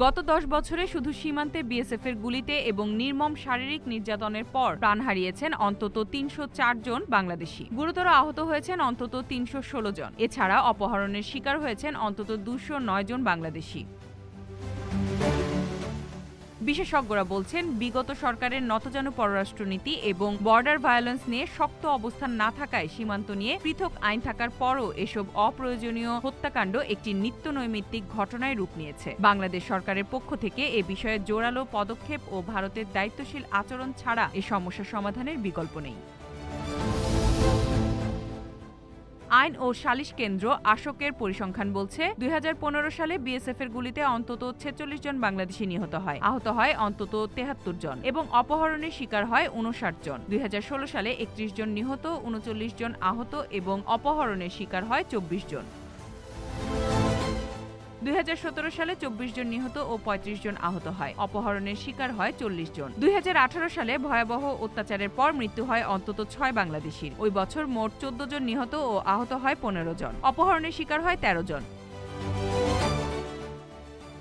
গত ১০ বছরে শুধু সীমান্তে বিএসএফের গুলিতে এবং নির্মম শারীরিক নির্যাতনের পর প্রাণ হারিয়েছেন অন্তত ৩০৪ জন বাংলাদেশি। গুরুতর আহত হয়েছেন অন্তত ৩১৬ জন। এছাড়া অপহরণের শিকার হয়েছেন অন্তত ২০৯ জন বাংলাদেশি। বিশেষজ্ঞরা বলছেন, বিগত সরকারের নতজানু পররাষ্ট্রনীতি এবং বর্ডার ভায়োলেন্স নিয়ে শক্ত অবস্থান না থাকায় সীমান্ত নিয়ে পৃথক আইন থাকার পরও এসব অপ্রয়োজনীয় হত্যাকাণ্ড একটি নিত্যনৈমিত্তিক ঘটনায় রূপ নিয়েছে। বাংলাদেশ সরকারের পক্ষ থেকে এ বিষয়ে জোরালো পদক্ষেপ ও ভারতের দায়িত্বশীল আচরণ ছাড়া এ সমস্যা সমাধানের বিকল্প নেই। আইন ও সালিশ কেন্দ্র আশোকের পরিসংখ্যান বলছে, ২০১৫ সালে বিএসএফের গুলিতে অন্তত ৪৬ জন বাংলাদেশি নিহত হয়, আহত হয় অন্তত ৭৩ জন এবং অপহরণের শিকার হয় ৫৯ জন। ২০১৬ সালে ৩১ জন নিহত, ৩৯ জন আহত এবং অপহরণের শিকার হয় ২৪ জন। ২০১৭ সালে ২৪ জন নিহত ও ৩৫ জন আহত হয়, অপহরণের শিকার হয় ৪০ জন। ২০১৮ সালে ভয়াবহ অত্যাচারের পর মৃত্যু হয় অন্তত ৬ বাংলাদেশির। ওই বছর মোট ১৪ জন নিহত ও আহত হয় ১৫ জন, অপহরণের শিকার হয় ১৩ জন।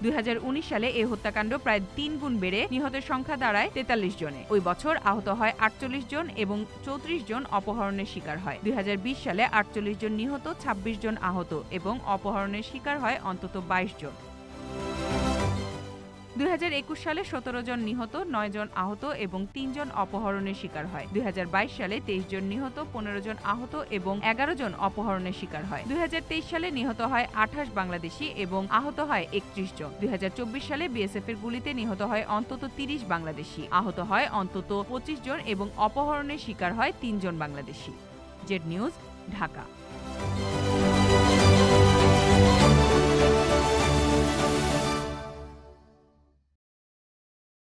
২০১৯ সালে এই হত্যাকাণ্ড প্রায় ৩ গুণ বেড়ে নিহতের সংখ্যা দাঁড়ায় ৪৩ জনে। ওই বছর আহত হয় ৪৮ জন এবং ৩৪ জন অপহরণের শিকার হয়। ২০২০ সালে ৪৮ জন নিহত, ২৬ জন আহত এবং অপহরণের শিকার হয় অন্তত ২২ জন। ২০২১ সালে ১৭ জন নিহত, ৯ জন আহত এবং ৩ জন অপহরণের শিকার হয়। ২০২২ সালে ২৩ জন নিহত, ১৫ জন আহত এবং ১১ জন অপহরণের শিকার হয়। ২০২৩ সালে নিহত হয় ২৮ বাংলাদেশি এবং আহত হয় ৩১ জন। ২০২৪ সালে বিএসএফের গুলিতে নিহত হয় অন্তত ৩০ বাংলাদেশি, আহত হয় অন্তত ২৫ জন এবং অপহরণের শিকার হয় ৩ জন বাংলাদেশি। Z news, Dhaka.